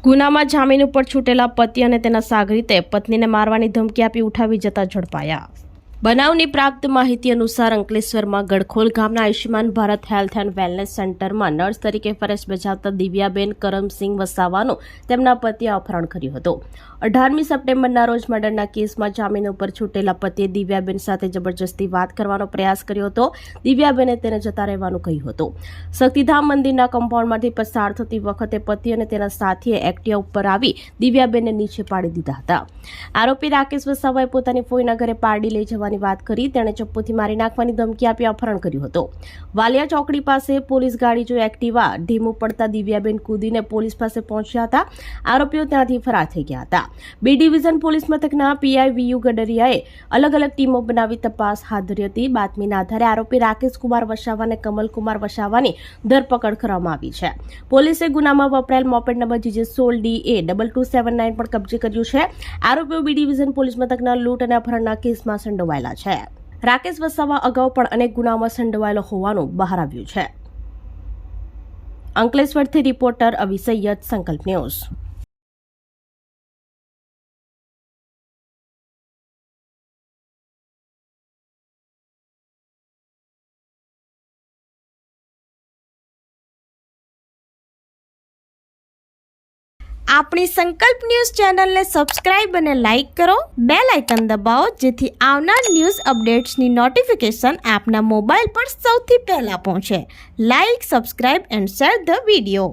ગુનામાં જામીન ઉપર છૂટેલા પતિ અને તેના સાગરીતે પત્નીને મારવાની ધમકી આપી ઉઠાવી જતા ઝડપાયા। બનાવની પ્રાપ્ત માહિતી અનુસાર અંકલેશ્વરમાં ગડખોલ ગામના Ayushman Bharat health and wellness સેન્ટરમાં નર્સ તરીકે ફરજ બજાવતા દિવ્યાબેન કરમસિંહ વસાવાનું તેમના પતિએ અપહરણ કર્યું હતું। 18મી સપ્ટેમ્બરના રોજ મર્ડરના કેસમાં જામીન ઉપર છૂટેલા પતિએ દિવ્યાબેન સાથે જબરજસ્તી વાત કરવાનો પ્રયાસ કર્યો હતો। દિવ્યાબેને તેને જતા રહેવાનું કહ્યું હતું। શક્તિધામ મંદિરના કમ્પાઉન્ડમાંથી પસાર થતી વખતે પતિ અને તેના સાથીએ એક્ટિવા ઉપર આવી દિવ્યાબેનને નીચે પાડી દીધા હતા। આરોપી રાકેશ વસાવાએ પોતાની ફોઈના ઘરે પારડી લઈ જવાની વાત કરી તેણે ચપ્પુથી મારી નાખવાની ધમકી આપી અપહરણ કર્યું હતું। વાલિયા ચોકડી પાસે પોલીસ ગાડી જોઈ એક્ટિવા ઢીમું પડતા દિવ્યાબેન કૂદીને પોલીસ પાસે પહોંચ્યા હતા। આરોપીઓ ત્યાંથી ફરાર થઈ ગયા હતા। બી ડિવિઝન પોલીસ મથકના પીઆઈ વીયુ ગડરિયાએ અલગ અલગ ટીમો બનાવી તપાસ હાથ ધરી હતી। બાતમીના આધારે આરોપી રાકેશ કુમાર વસાવા અને કમલકુમાર વસાવાની ધરપકડ કરવામાં આવી છે। પોલીસે ગુનામાં વપરાયેલ મોપેડ નંબર GJ16DA2279 પણ કબજે કર્યું છે। આરોપીઓ બી ડિવિઝન પોલીસ મથકના લૂંટ અને અપહરણના કેસમાં સંડોવાયેલા છે। રાકેશ વસાવા અગાઉ પણ અનેક ગુનામાં સંડોવાયેલો હોવાનું બહાર આવ્યું છે। અંકલેશ્વરથી રિપોર્ટર અવી સૈયદ, સંકલ્પ ન્યૂઝ। આપણી સંકલ્પ ન્યૂઝ ચેનલને સબસ્ક્રાઇબ અને લાઇક કરો, બેલ આઇકન દબાવો જેથી આવનાર ન્યૂઝ અપડેટ્સની નોટિફિકેશન આપના મોબાઈલ પર સૌથી પહેલા પહોંચે। Like, subscribe and share the video.